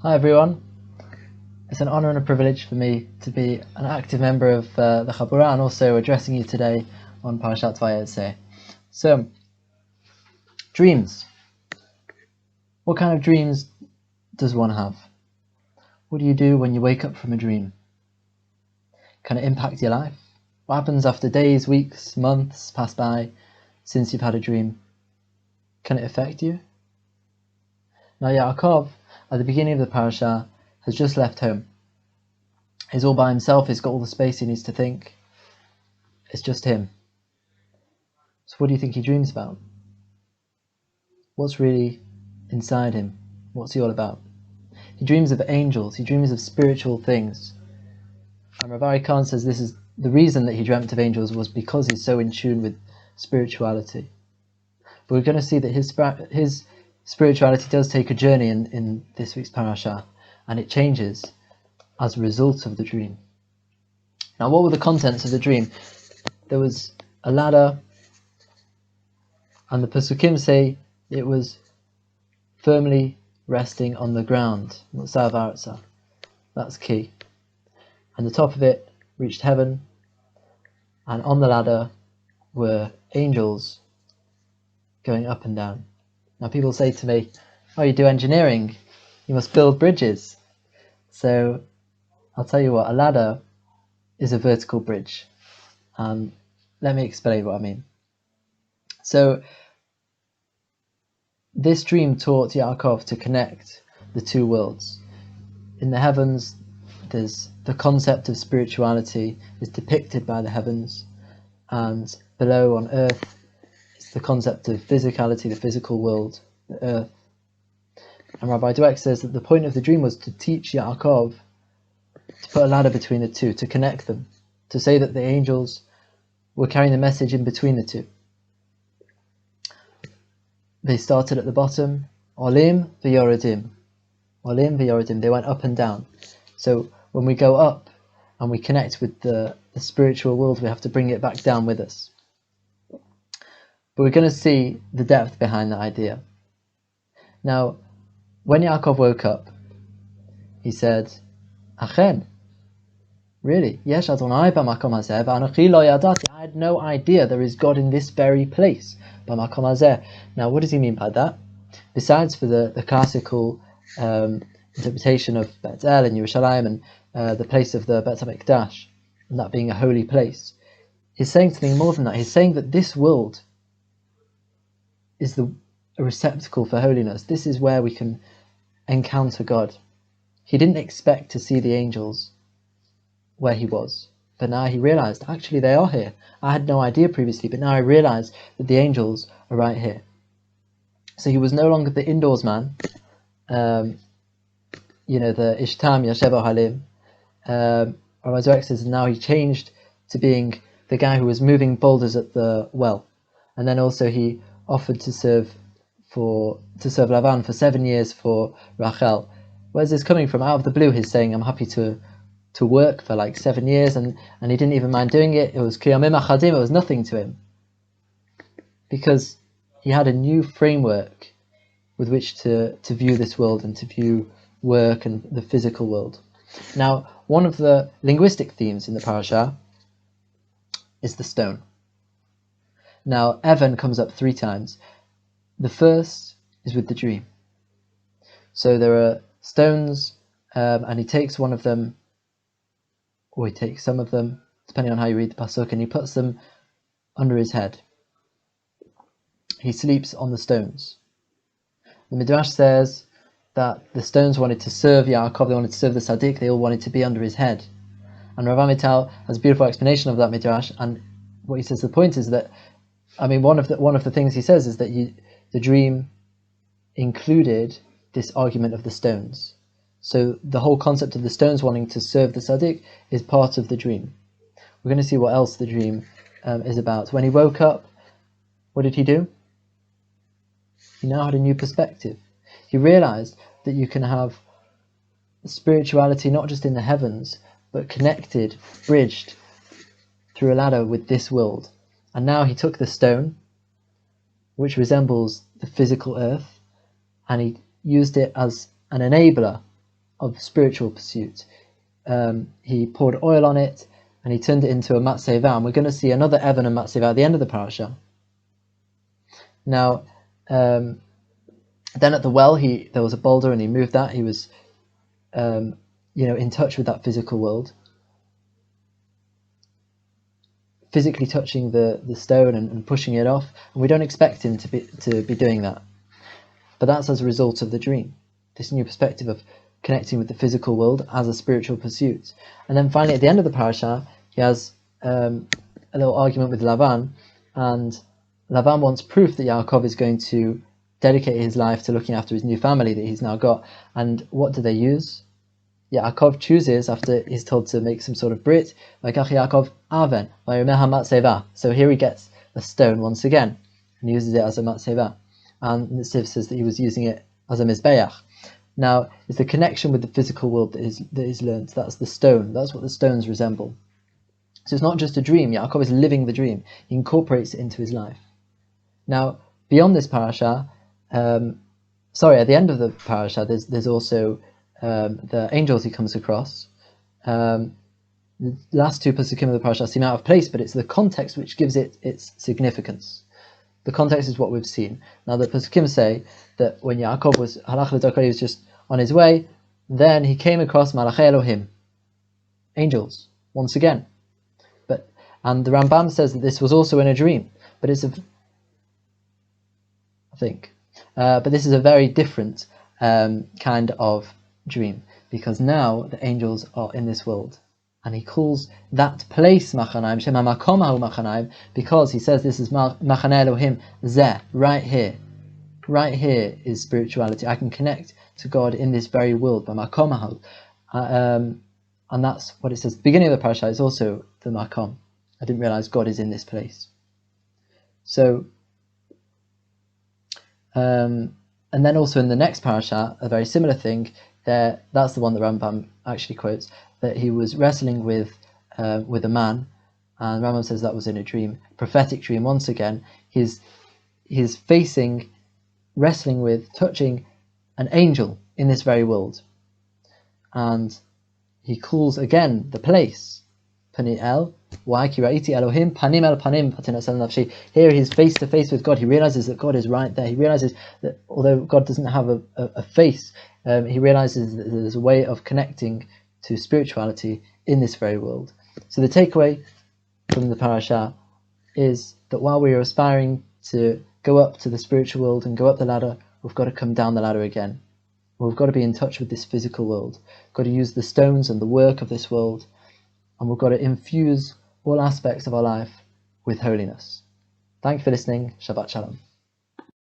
Hi everyone. It's an honour and a privilege for me to be an active member of the Chabura and also addressing you today on Parashat Vayese. So, dreams. What kind of dreams does one have? What do you do when you wake up from a dream? Can it impact your life? What happens after days, weeks, months pass by since you've had a dream? Can it affect you? Now Yaakov, at the beginning of the Parasha, has just left home. He's all by himself, he's got all the space he needs to think. It's just him. So what do you think he dreams about? What's really inside him? What's he all about? He dreams of angels, he dreams of spiritual things. And Rav Ari Khan says this is the reason that he dreamt of angels was because he's so in tune with spirituality. But we're going to see that his spirituality does take a journey in this week's parasha, and it changes as a result of the dream. Now, what were the contents of the dream? There was a ladder, and the Pesukim say it was firmly resting on the ground. That's key. And the top of it reached heaven, and on the ladder were angels going up and down. Now people say to me, oh, you do engineering, you must build bridges. So I'll tell you what, a ladder is a vertical bridge. Let me explain what I mean. So this dream taught Yaakov to connect the two worlds. In the heavens, there's the concept of spirituality is depicted by the heavens, and below on earth it's the concept of physicality, the physical world, the earth. And Rabbi Dweck says that the point of the dream was to teach Yaakov to put a ladder between the two, to connect them, to say that the angels were carrying the message in between the two. They started at the bottom, Olim v'Yoredim. Olim v'Yoredim, they went up and down. So when we go up and we connect with the spiritual world, we have to bring it back down with us. But we're going to see the depth behind that idea. Now, when Yaakov woke up, he said, Achen, really? Yesh Adonai b'makom hazeh v'anochi lo yadati. I had no idea there is God in this very place. B'makom hazeh. Now, what does he mean by that? Besides for the classical interpretation of Bet El and Yerushalayim and the place of the Bet Midrash, and that being a holy place, he's saying something more than that. He's saying that this world is a receptacle for holiness. This is where we can encounter God. He didn't expect to see the angels where he was, but now he realized, actually they are here. I had no idea previously, but now I realize that the angels are right here. So he was no longer the indoors man, the Ishtam Yasheva Halim. Rabbi Dweck says now he changed to being the guy who was moving boulders at the well, and then also he offered to serve Lavan for 7 years for Rachel. Where's this coming from? Out of the blue, he's saying, I'm happy to work for like 7 years, and he didn't even mind doing it. It was Kiyamim Achadim, it was nothing to him. Because he had a new framework with which to view this world and to view work and the physical world. Now, one of the linguistic themes in the parasha is the stone. Now, Evan comes up 3 times. The first is with the dream. So there are stones, and he takes one of them, or he takes some of them, depending on how you read the pasuk, and he puts them under his head. He sleeps on the stones. The Midrash says that the stones wanted to serve Yaakov, they wanted to serve the Tzaddik, they all wanted to be under his head. And Rav Amital has a beautiful explanation of that Midrash, and what he says, the point is that, one of the things he says is that the dream included this argument of the stones. So the whole concept of the stones wanting to serve the Tzaddik is part of the dream. We're going to see what else the dream is about. When he woke up, what did he do? He now had a new perspective. He realized that you can have spirituality not just in the heavens, but connected, bridged through a ladder with this world. And now he took the stone, which resembles the physical earth, and he used it as an enabler of spiritual pursuit. He poured oil on it and he turned it into a matzeva, and we're going to see another Evan and matzeva at the end of the parasha. Now, then at the well, there was a boulder and he moved that. He was, in touch with that physical world, physically touching the stone and pushing it off. And we don't expect him to be doing that, but that's as a result of the dream. This new perspective of connecting with the physical world as a spiritual pursuit. And then finally, at the end of the parasha, he has a little argument with Lavan, and Lavan wants proof that Yaakov is going to dedicate his life to looking after his new family that he's now got. And what do they use? Yaakov chooses, after he's told to make some sort of brit, Yaakov aven, so here he gets a stone once again and uses it as a matzeva. And the Siv says that he was using it as a mizbeach. Now, it's the connection with the physical world that is learned. That's the stone. That's what the stones resemble. So it's not just a dream. Yaakov is living the dream. He incorporates it into his life. Now, beyond this parasha, at the end of the parasha, there's also the angels he comes across. The last two pasukim of the parasha seem out of place, but it's the context which gives it its significance. The context is what we've seen. Now the pasukim say that when Yaakov was halach l'darko, he was just on his way, then he came across malachei Elohim, angels, once again. And the Rambam says that this was also in a dream, but this is a very different kind of dream, because now the angels are in this world. And he calls that place Machanaim, Shema Makom Hahu Machanaim, because he says this is Machane Elohim, Zeh, right here. Right here is spirituality. I can connect to God in this very world by Makom Hahu. And that's what it says. The beginning of the parasha is also the Makom. I didn't realize God is in this place. So, and then also in the next parasha, a very similar thing. That's the one that Rambam actually quotes, that he was wrestling with a man, and Rambam says that was in a dream, prophetic dream. Once again, he's wrestling with, touching an angel in this very world, and he calls again the place Paniel. Why? Elohim panim el panim. Here he's face to face with God. He realizes that God is right there. He realizes that although God doesn't have a face, he realizes that there's a way of connecting to spirituality in this very world. So the takeaway from the parasha is that while we are aspiring to go up to the spiritual world and go up the ladder, we've got to come down the ladder again. We've got to be in touch with this physical world. We've got to use the stones and the work of this world, and we've got to infuse all aspects of our life with holiness. Thank you for listening. Shabbat Shalom.